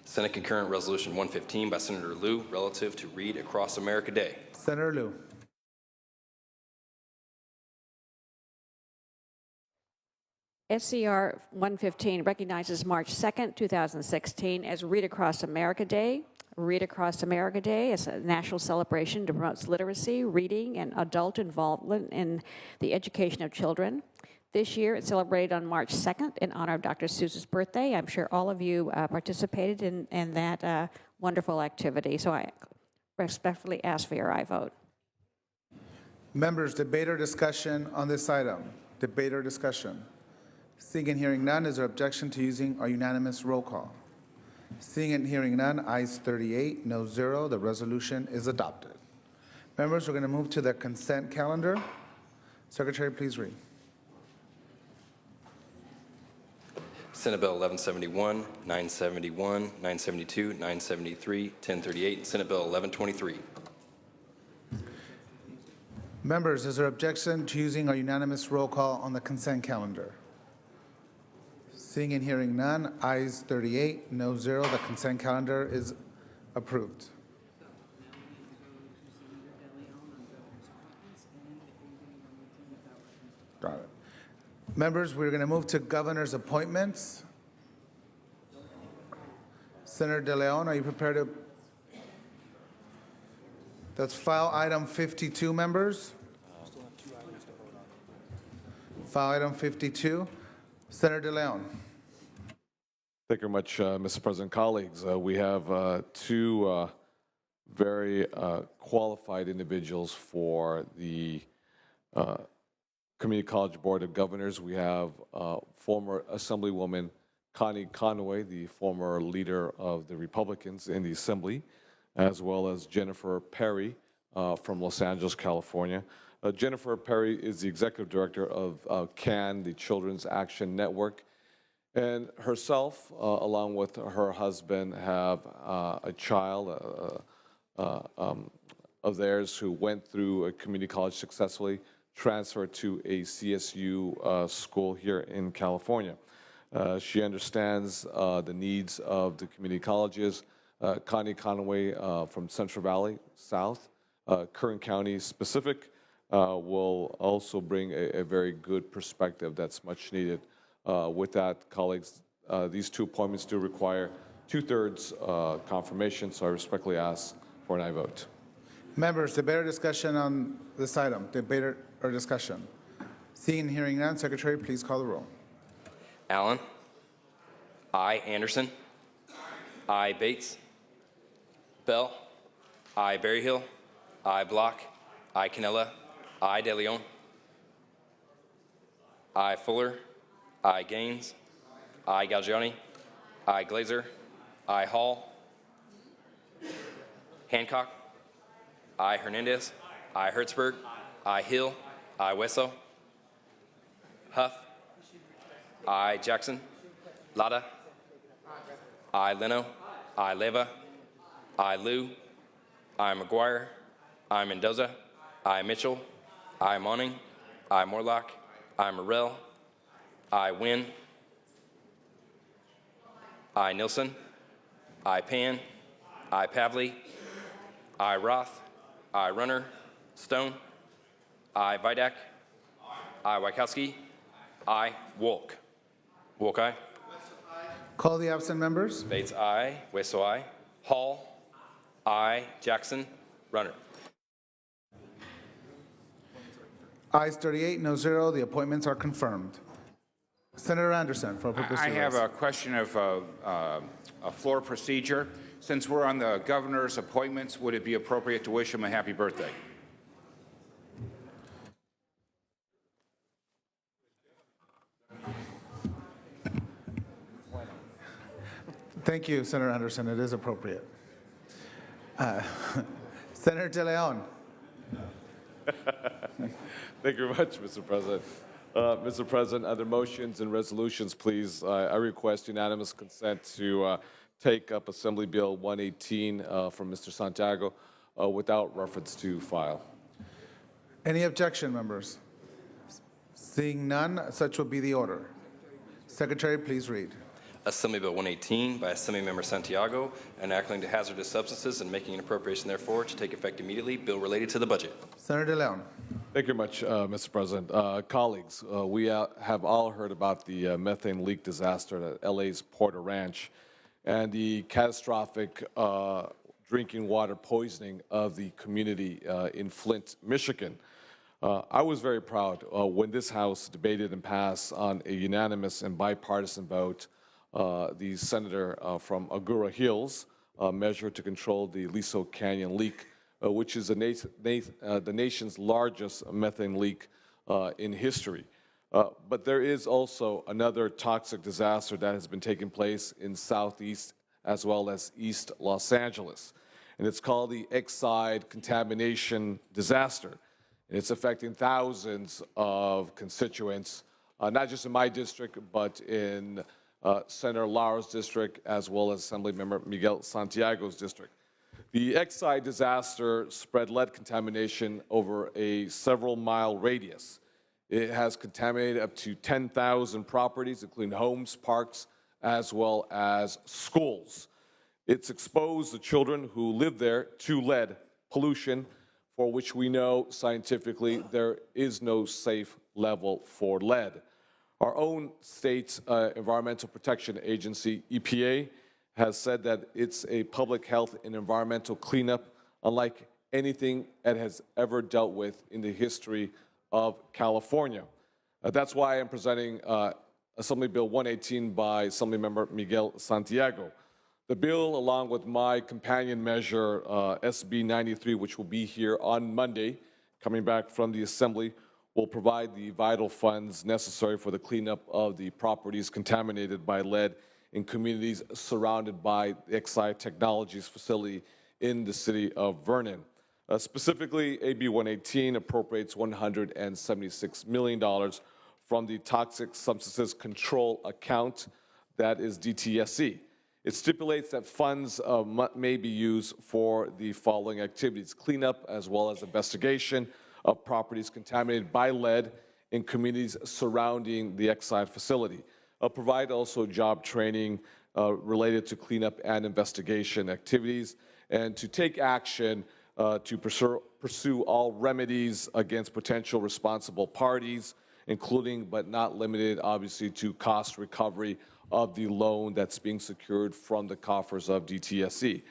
Senate Concurrent Resolution 115 by Senator Liu relative to Read Across America Day. Senator Liu. SCR 115 recognizes March 2nd, 2016 as Read Across America Day. Read Across America Day is a national celebration that promotes literacy, reading, and adult involvement in the education of children. This year, it's celebrated on March 2nd in honor of Dr. Seuss's birthday. I'm sure all of you participated in that wonderful activity, so I respectfully ask for your aye vote. Members, debate or discussion on this item? Debate or discussion? Seeing and hearing none, is there objection to using our unanimous roll call? Seeing and hearing none, ayes 38, no 0. The resolution is adopted. Members, we're going to move to the consent calendar. Secretary, please read. Senate Bill 1171, 971, 972, 973, 1038, and Senate Bill 1123. Members, is there objection to using our unanimous roll call on the consent calendar? Seeing and hearing none, ayes 38, no 0. The consent calendar is approved. Got it. Members, we're going to move to governor's appointments. Senator De Leon, are you prepared to? That's file item 52, members. File item 52. Senator De Leon. Thank you very much, Mr. President. Colleagues, we have two very qualified individuals for the Community College Board of Governors. We have former Assemblywoman Connie Conaway, the former leader of the Republicans in the Assembly, as well as Jennifer Perry from Los Angeles, California. Jennifer Perry is the executive director of CAN, the Children's Action Network, and herself, along with her husband, have a child of theirs who went through a community college successfully, transferred to a CSU school here in California. She understands the needs of the community colleges. Connie Conaway from Central Valley South, Kern County specific, will also bring a very good perspective that's much needed. With that, colleagues, these two appointments do require 2/3 confirmation, so I respectfully ask for an aye vote. Members, debate or discussion on this item? Debate or discussion? Seeing and hearing none, Secretary, please call the roll. Allen. Aye. Anderson. Aye. Bates. Bell. Aye. Berryhill. Aye. Block. Aye. Canella. Aye. De Leon. Aye. Fuller. Aye. Gaines. Aye. Galgiani. Aye. Glazer. Aye. Hall. Hancock. Aye. Hernandez. Aye. Hertzberg. Aye. Hill. Aye. Wesso. Huff. Aye. Jackson. Lada. Aye. Leno. Aye. Leva. Aye. Liu. Aye. McGuire. Aye. Mendoza. Aye. Mitchell. Aye. Monning. Aye. Morlock. Aye. Morrell. Aye. Wynn. Aye. Nilsson. Aye. Pan. Aye. Pavley. Aye. Roth. Aye. Runner. Stone. Aye. Vidak. Aye. Wachowski. Aye. Wolk. Wolk, aye. Call the absent members. Bates, aye. Wesso, aye. Hall. Aye. Jackson. Runner. Ayes 38, no 0. The appointments are confirmed. Senator Anderson, for purpose I have a question of a floor procedure. Since we're on the governor's appointments, would it be appropriate to wish him a happy birthday? Thank you, Senator Anderson. It is appropriate. Senator De Leon. Thank you very much, Mr. President. Mr. President, other motions and resolutions, please. I request unanimous consent to take up Assembly Bill 118 from Mr. Santiago without reference to file. Any objection, members? Seeing none, such will be the order. Secretary, please read. Assembly Bill 118 by Assemblymember Santiago, enacting to hazardous substances and making an appropriation therefore to take effect immediately. Bill related to the budget. Senator De Leon. Thank you very much, Mr. President. Colleagues, we have all heard about the methane leak disaster at LA's Porter Ranch and the catastrophic drinking water poisoning of the community in Flint, Michigan. I was very proud when this House debated and passed on a unanimous and bipartisan vote the senator from Agoura Hills measure to control the Aliso Canyon leak, which is the nation's largest methane leak in history. But there is also another toxic disaster that has been taking place in Southeast as well as East Los Angeles, and it's called the Exide contamination disaster. And it's affecting thousands of constituents, not just in my district, but in Senator Lara's district, as well as Assemblymember Miguel Santiago's district. The Exide disaster spread lead contamination over a several-mile radius. It has contaminated up to 10,000 properties, including homes, parks, as well as schools. It's exposed the children who live there to lead pollution, for which we know scientifically there is no safe level for lead. Our own state's Environmental Protection Agency, EPA, has said that it's a public health and environmental cleanup unlike anything it has ever dealt with in the history of California. That's why I'm presenting Assembly Bill 118 by Assemblymember Miguel Santiago. The bill, along with my companion measure, SB 93, which will be here on Monday, coming back from the Assembly, will provide the vital funds necessary for the cleanup of the properties contaminated by lead in communities surrounded by the Exide Technologies facility in the city of Vernon. Specifically, AB 118 appropriates $176 million from the Toxic Substances Control Account, that is DTSC. It stipulates that funds may be used for the following activities: cleanup as well as investigation of properties contaminated by lead in communities surrounding the Exide facility. Provide also job training related to cleanup and investigation activities, and to take action to pursue all remedies against potential responsible parties, including but not limited, obviously, to cost recovery of the loan that's being secured from the coffers of DTSC.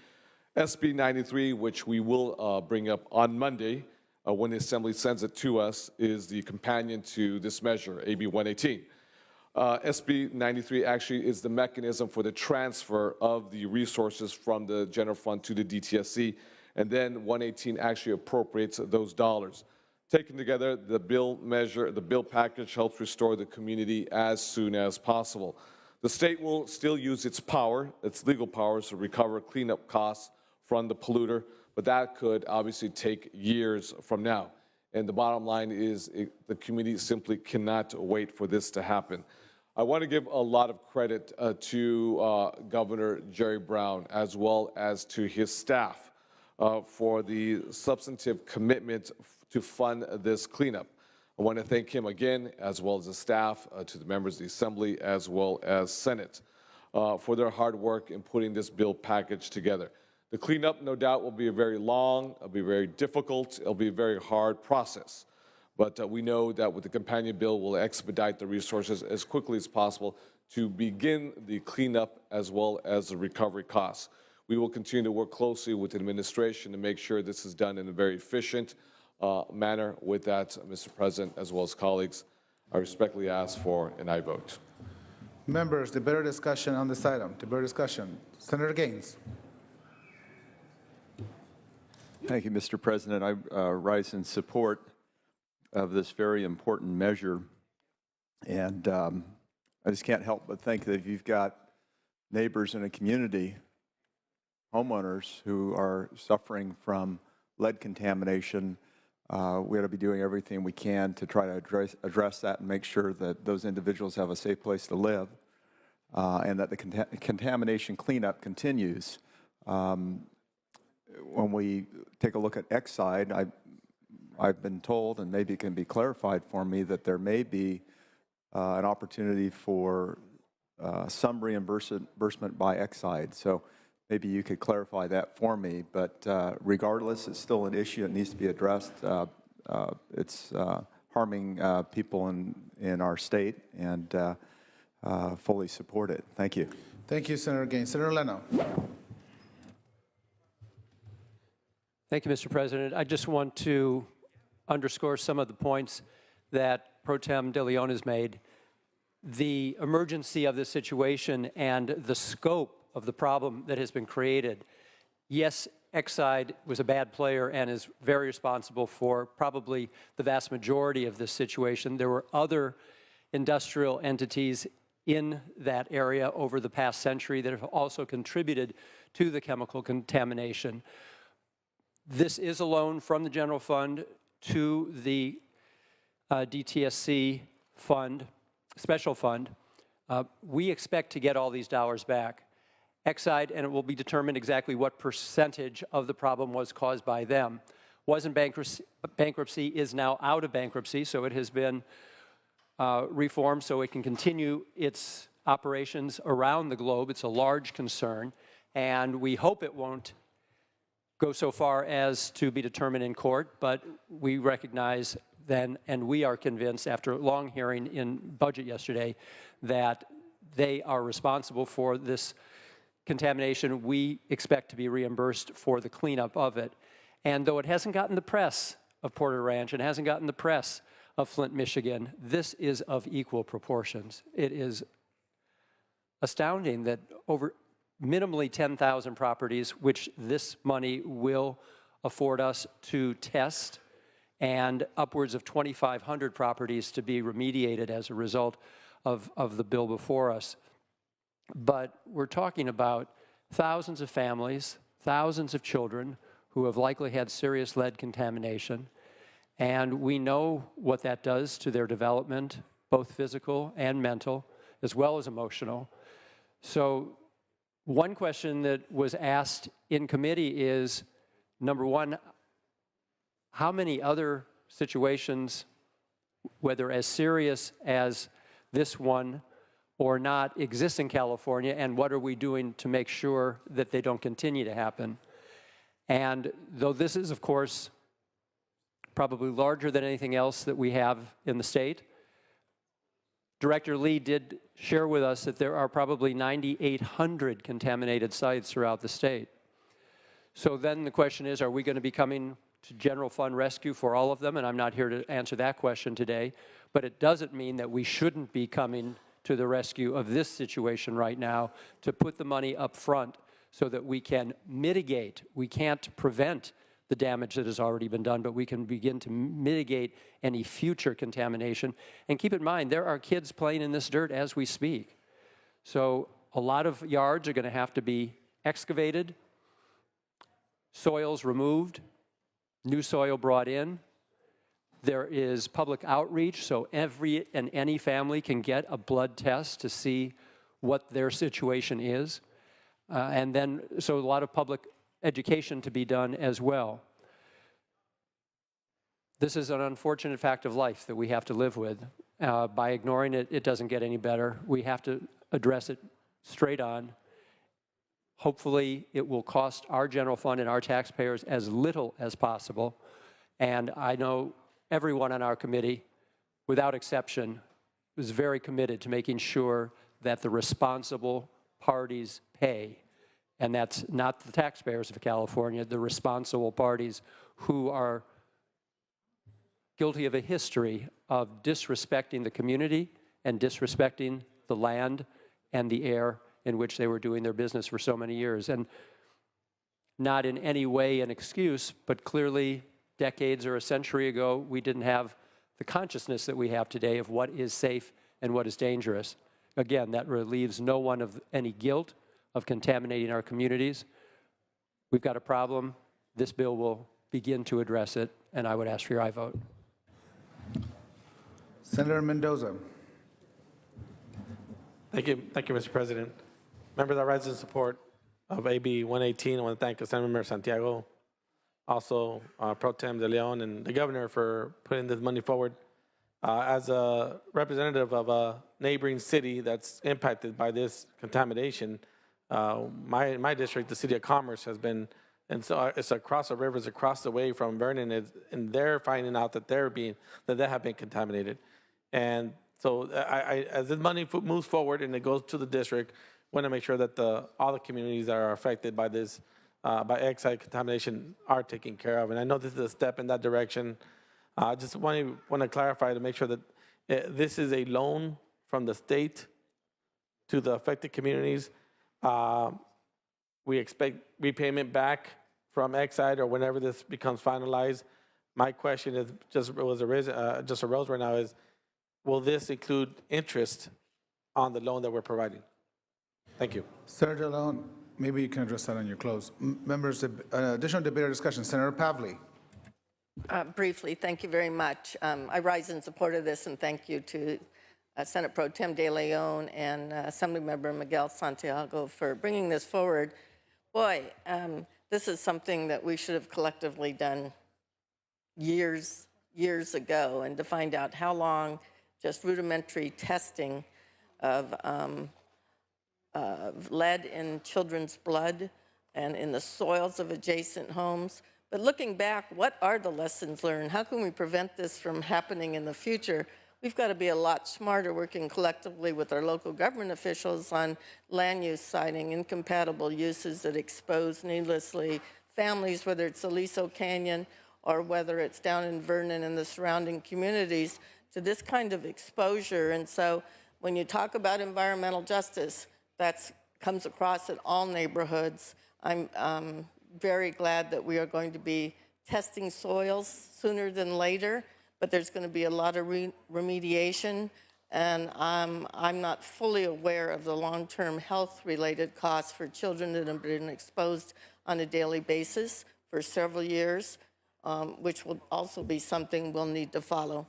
SB 93, which we will bring up on Monday when the Assembly sends it to us, is the companion to this measure, AB 118. SB 93 actually is the mechanism for the transfer of the resources from the general fund to the DTSC, and then 118 actually appropriates those dollars. Taken together, the bill package helps restore the community as soon as possible. The state will still use its power, its legal powers, to recover cleanup costs from the polluter, but that could obviously take years from now. And the bottom line is the community simply cannot wait for this to happen. I want to give a lot of credit to Governor Jerry Brown, as well as to his staff, for the substantive commitment to fund this cleanup. I want to thank him again, as well as the staff, to the members of the Assembly, as well as Senate, for their hard work in putting this bill package together. The cleanup, no doubt, will be very long, it'll be very difficult, it'll be a very hard process. But we know that with the companion bill, we'll expedite the resources as quickly as possible to begin the cleanup as well as the recovery costs. We will continue to work closely with the administration to make sure this is done in a very efficient manner. With that, Mr. President, as well as colleagues, I respectfully ask for an aye vote. Members, debate or discussion on this item? Debate or discussion? Senator Gaines. Thank you, Mr. President. I rise in support of this very important measure. And I just can't help but think that if you've got neighbors in a community, homeowners who are suffering from lead contamination, we ought to be doing everything we can to try to address that and make sure that those individuals have a safe place to live, and that the contamination cleanup continues. When we take a look at Exide, I've been told, and maybe it can be clarified for me, that there may be an opportunity for some reimbursement by Exide. So maybe you could clarify that for me. But regardless, it's still an issue that needs to be addressed. It's harming people in our state, and fully support it. Thank you. Thank you, Senator Gaines. Senator Leno. Thank you, Mr. President. I just want to underscore some of the points that Pro Tem De Leon has made. The emergency of this situation and the scope of the problem that has been created. Yes, Exide was a bad player and is very responsible for probably the vast majority of this situation. There were other industrial entities in that area over the past century that have also contributed to the chemical contamination. This is a loan from the general fund to the DTSC fund, special fund. We expect to get all these dollars back. Exide, and it will be determined exactly what percentage of the problem was caused by them. Was in bankruptcy, is now out of bankruptcy, so it has been reformed so it can continue its operations around the globe. It's a large concern, and we hope it won't go so far as to be determined in court, but we recognize then, and we are convinced after a long hearing in budget yesterday, that they are responsible for this contamination. We expect to be reimbursed for the cleanup of it. And though it hasn't gotten the press of Porter Ranch and hasn't gotten the press of Flint, Michigan, this is of equal proportions. It is astounding that over minimally 10,000 properties, which this money will afford us to test, and upwards of 2,500 properties to be remediated as a result of the bill before us. But we're talking about thousands of families, thousands of children who have likely had serious lead contamination, and we know what that does to their development, both physical and mental, as well as emotional. So one question that was asked in committee is, number one, how many other situations, whether as serious as this one or not, exist in California, and what are we doing to make sure that they don't continue to happen? And though this is, of course, probably larger than anything else that we have in the state, Director Lee did share with us that there are probably 9,800 contaminated sites throughout the state. So then the question is, are we going to be coming to general fund rescue for all of them? And I'm not here to answer that question today, but it doesn't mean that we shouldn't be coming to the rescue of this situation right now to put the money up front so that we can mitigate. We can't prevent the damage that has already been done, but we can begin to mitigate any future contamination. And keep in mind, there are kids playing in this dirt as we speak. So a lot of yards are going to have to be excavated, soils removed, new soil brought in. There is public outreach, so every and any family can get a blood test to see what their situation is. And then, so a lot of public education to be done as well. This is an unfortunate fact of life that we have to live with. By ignoring it, it doesn't get any better. We have to address it straight on. Hopefully, it will cost our general fund and our taxpayers as little as possible. And I know everyone on our committee, without exception, was very committed to making sure that the responsible parties pay. And that's not the taxpayers of California, the responsible parties who are guilty of a history of disrespecting the community and disrespecting the land and the air in which they were doing their business for so many years. And not in any way an excuse, but clearly decades or a century ago, we didn't have the consciousness that we have today of what is safe and what is dangerous. Again, that relieves no one of any guilt of contaminating our communities. We've got a problem. This bill will begin to address it, and I would ask for your aye vote. Senator Mendoza. Thank you, Mr. President. Members, I rise in support of AB 118. I want to thank Assemblymember Santiago, also Pro Tem De Leon, and the governor for putting this money forward. As a representative of a neighboring city that's impacted by this contamination, my district, the City of Commerce, has been, and so it's across the rivers, across the way from Vernon, and they're finding out that they have been contaminated. And so as this money moves forward and it goes to the district, want to make sure that all the communities that are affected by this, by excise contamination are taken care of. And I know this is a step in that direction. I just want to clarify to make sure that this is a loan from the state to the affected communities. We expect repayment back from Exide or whenever this becomes finalized. My question is just arose right now is, will this include interest on the loan that we're providing? Thank you. Senator DeLeon, maybe you can address that on your close. Members, additional debate or discussion. Senator Pavley. Briefly, thank you very much. I rise in support of this, and thank you to Senate Pro Tem De Leon and Assemblymember Miguel Santiago for bringing this forward. Boy, this is something that we should have collectively done years ago, and to find out how long just rudimentary testing of lead in children's blood and in the soils of adjacent homes. But looking back, what are the lessons learned? How can we prevent this from happening in the future? We've got to be a lot smarter working collectively with our local government officials on land use siting, incompatible uses that expose needlessly families, whether it's Aliso Canyon or whether it's down in Vernon and the surrounding communities, to this kind of exposure. And so when you talk about environmental justice, that comes across at all neighborhoods. I'm very glad that we are going to be testing soils sooner than later, but there's going to be a lot of remediation, and I'm not fully aware of the long-term health-related costs for children that have been exposed on a daily basis for several years, which will also be something we'll need to follow.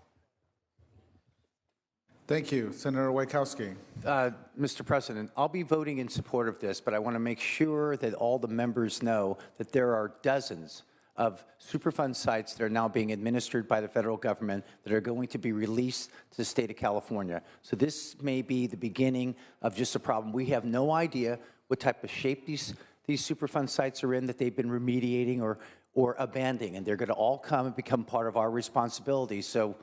Thank you. Senator Wachowski. Mr. President, I'll be voting in support of this, but I want to make sure that all the members know that there are dozens of Superfund sites that are now being administered by the federal government that are going to be released to the state of California. So this may be the beginning of just a problem. We have no idea what type of shape these Superfund sites are in that they've been remediating or abandoning, and they're going to all come and become part of our responsibility. So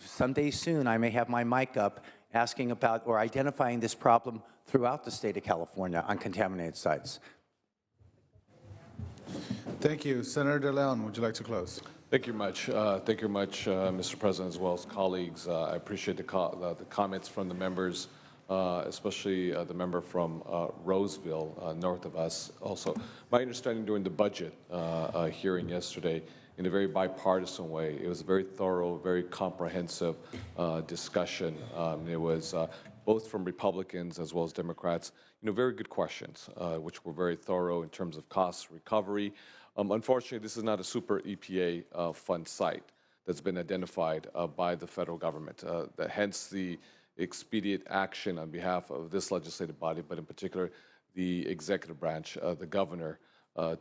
someday soon, I may have my mic up asking about or identifying this problem throughout the state of California on contaminated sites. Thank you. Senator De Leon, would you like to close? Thank you much. Thank you much, Mr. President, as well as colleagues. I appreciate the comments from the members, especially the member from Roseville, north of us. Also, my understanding during the budget hearing yesterday, in a very bipartisan way, it was a very thorough, very comprehensive discussion. It was both from Republicans as well as Democrats, very good questions, which were very thorough in terms of cost recovery. Unfortunately, this is not a super EPA fund site that's been identified by the federal government. Hence the expedient action on behalf of this legislative body, but in particular the executive branch, the governor,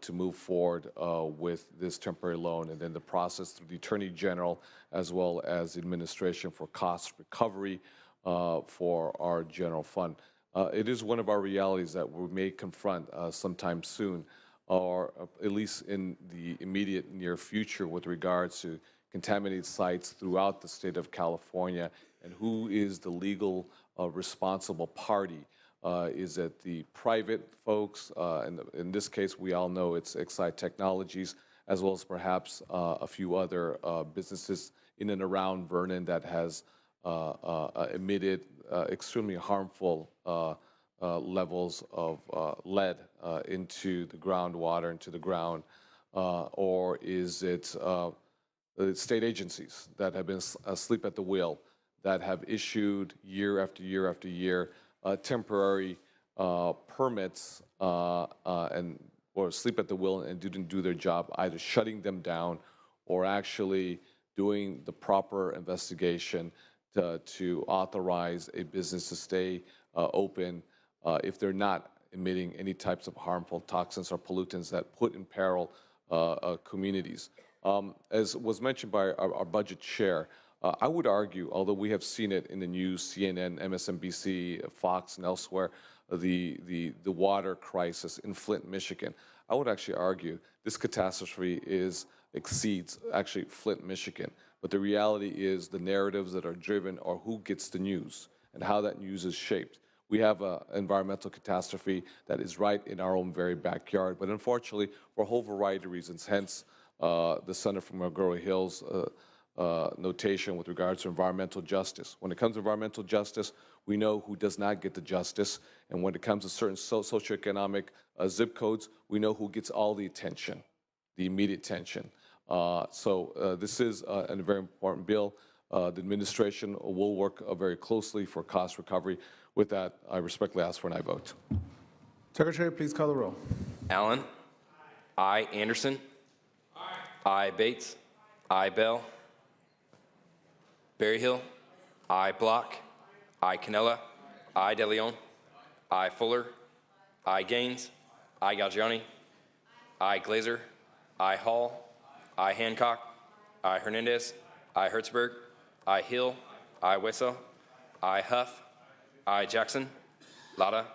to move forward with this temporary loan, and then the process through the Attorney General as well as the administration for cost recovery for our general fund. It is one of our realities that we may confront sometime soon, or at least in the immediate near future, with regards to contaminated sites throughout the state of California, and who is the legal responsible party. Is it the private folks? And in this case, we all know it's Exide Technologies, as well as perhaps a few other businesses in and around Vernon that has emitted extremely harmful levels of lead into the groundwater, into the ground, or is it state agencies that have been asleep at the wheel, that have issued year after year after year temporary permits or sleep at the wheel and didn't do their job, either shutting them down or actually doing the proper investigation to authorize a business to stay open if they're not emitting any types of harmful toxins or pollutants that put in peril communities. As was mentioned by our budget chair, I would argue, although we have seen it in the news, CNN, MSNBC, Fox, and elsewhere, the water crisis in Flint, Michigan, I would actually argue this catastrophe exceeds actually Flint, Michigan. But the reality is the narratives that are driven are who gets the news and how that news is shaped. We have an environmental catastrophe that is right in our own very backyard. But unfortunately, for a whole variety of reasons, hence the Senator from Agoura Hills notation with regards to environmental justice. When it comes to environmental justice, we know who does not get the justice. And when it comes to certain socioeconomic zip codes, we know who gets all the attention, the immediate attention. So this is a very important bill. The administration will work very closely for cost recovery. With that, I respectfully ask for an aye vote. Secretary, please call the roll. Allen. Aye. Anderson. Aye. Bates. Aye. Bell. Berryhill. Aye. Block. Aye. Canella. Aye. DeLeon. Aye. Fuller. Aye. Gaines. Aye. Galgiani. Aye. Glazer. Aye. Hall. Aye. Hancock. Aye. Hernandez. Aye. Hertzberg. Aye. Hill. Aye. Wessa. Aye. Huff. Aye. Jackson. Lada.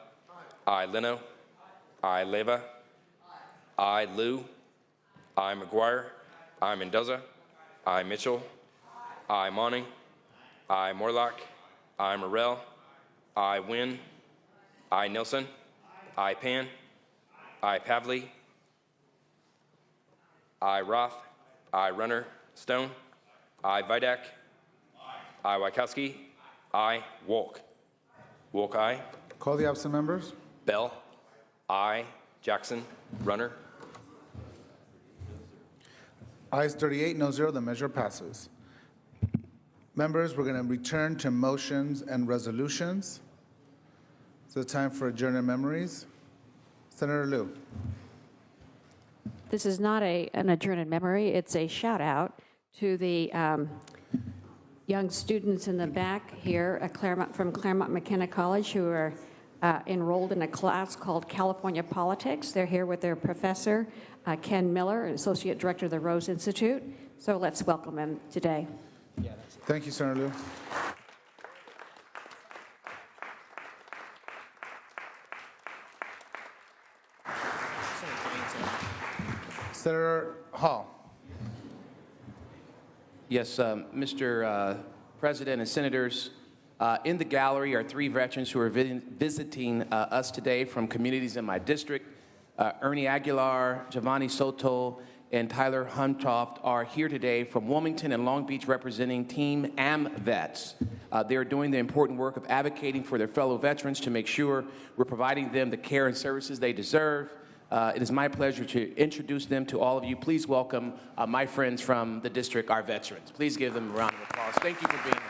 Aye. Leno. Aye. Leva. Aye. Liu. Aye. McGuire. Aye. Mendoza. Aye. Mitchell. Aye. Monning. Aye. Morlock. Aye. Morrell. Aye. Wynn. Aye. Nelson. Aye. Pan. Aye. Pavley. Aye. Roth. Aye. Runner. Stone. Aye. Vidak. Aye. Wachowski. Aye. Wolk. Wolk, aye. Call the absent members. Bell. Aye. Jackson. Runner. Ayes 38, no 0, the measure passes. Members, we're going to return to motions and resolutions. It's the time for adjourned memories. Senator Liu. This is not an adjourned memory. It's a shout out to the young students in the back here at from Claremont McKenna College who are enrolled in a class called California Politics. They're here with their professor, Ken Miller, Associate Director of the Rose Institute. So let's welcome them today. Thank you, Senator Liu. Senator Hall. Yes, Mr. President and Senators, in the gallery are 3 veterans who are visiting us today from communities in my district. Ernie Aguilar, Giovanni Soto, and Tyler Huntoft are here today from Wilmington and Long Beach representing Team AMVETS. They are doing the important work of advocating for their fellow veterans to make sure we're providing them the care and services they deserve. It is my pleasure to introduce them to all of you. Please welcome my friends from the district, our veterans. Please give them a round of applause. Thank you for being here.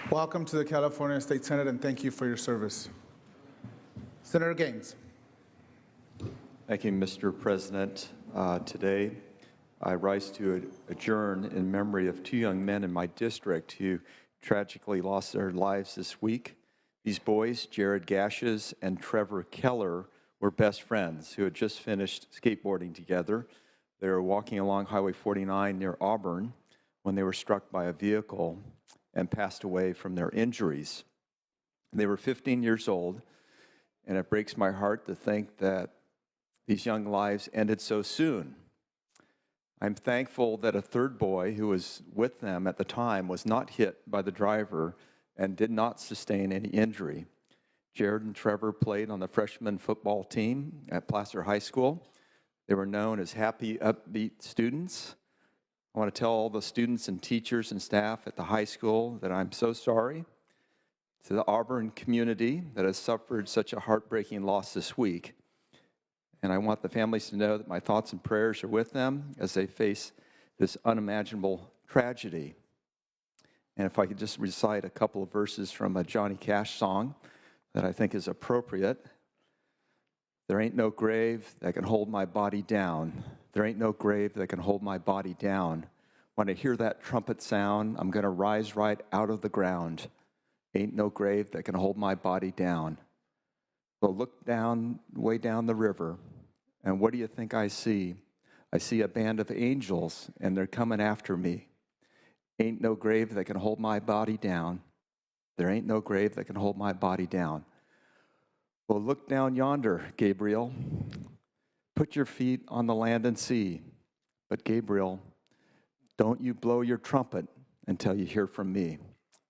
Welcome to the California State Senate, and thank you for your service. Senator Gaines. Thank you, Mr. President. Today, I rise to adjourn in memory of 2 young men in my district who tragically lost their lives this week. These boys, Jared Gashes and Trevor Keller, were best friends who had just finished skateboarding together. They were walking along Highway 49 near Auburn when they were struck by a vehicle and passed away from their injuries. They were 15 years old, and it breaks my heart to think that these young lives ended so soon. I'm thankful that a third boy who was with them at the time was not hit by the driver and did not sustain any injury. Jared and Trevor played on the freshman football team at Placer High School. They were known as happy, upbeat students. I want to tell all the students and teachers and staff at the high school that I'm so sorry. To the Auburn community that has suffered such a heartbreaking loss this week. And I want the families to know that my thoughts and prayers are with them as they face this unimaginable tragedy. And if I could just recite a couple of verses from a Johnny Cash song that I think is appropriate. There ain't no grave that can hold my body down. There ain't no grave that can hold my body down. When I hear that trumpet sound, I'm going to rise right out of the ground. Ain't no grave that can hold my body down. Well, look down, way down the river, And what do you think I see? I see a band of angels, and they're coming after me. Ain't no grave that can hold my body down. There ain't no grave that can hold my body down. Well, look down yonder, Gabriel. Put your feet on the land and see. But Gabriel, don't you blow your trumpet until you hear from me.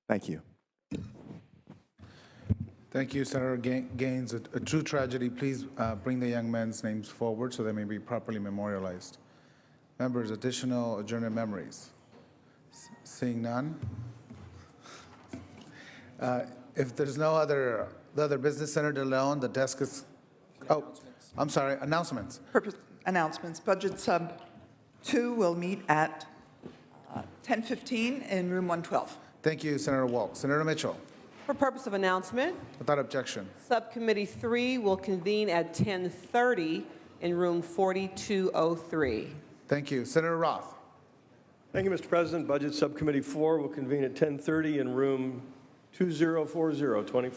Thank you. Thank you, Senator Gaines. A true tragedy. Please bring the young men's names forward so they may be properly memorialized. Members, additional adjournment memories. Seeing none. If there's no other business, Senator DeLeon, the desk is, oh, I'm sorry, announcements. Announcements. Budget Sub 2 will meet at 10:15 in room 112. Thank you, Senator Walk. Senator Mitchell, For purpose of announcement, without objection. Subcommittee 3 will convene at 10:30 in room 4203. Thank you. Senator Roth. Thank you, Mr. President. Budget Subcommittee 4 will convene at 10:30 in room 2040-2040.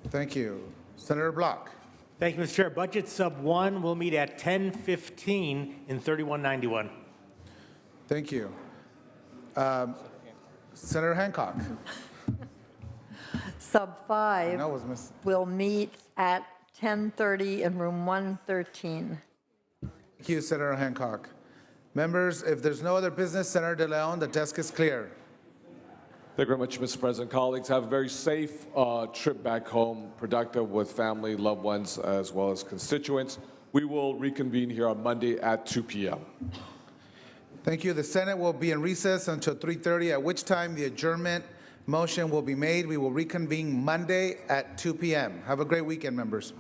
Thank you. Senator Block. Thank you, Mr. Chair. Budget Sub 1 will meet at 10:15 in 3191. Thank you. Senator Hancock. Sub 5 No, was missed. will meet at 10:30 in room 113. Thank you, Senator Hancock. Members, if there's no other business, Senator DeLeon, the desk is clear. Thank you very much, Mr. President. Colleagues, have a very safe trip back home, productive with family, loved ones, as well as constituents. We will reconvene here on Monday at 2 p.m. Thank you. The Senate will be in recess until 3:30, at which time the adjournment motion will be made. We will reconvene Monday at 2 p.m. Have a great weekend, members.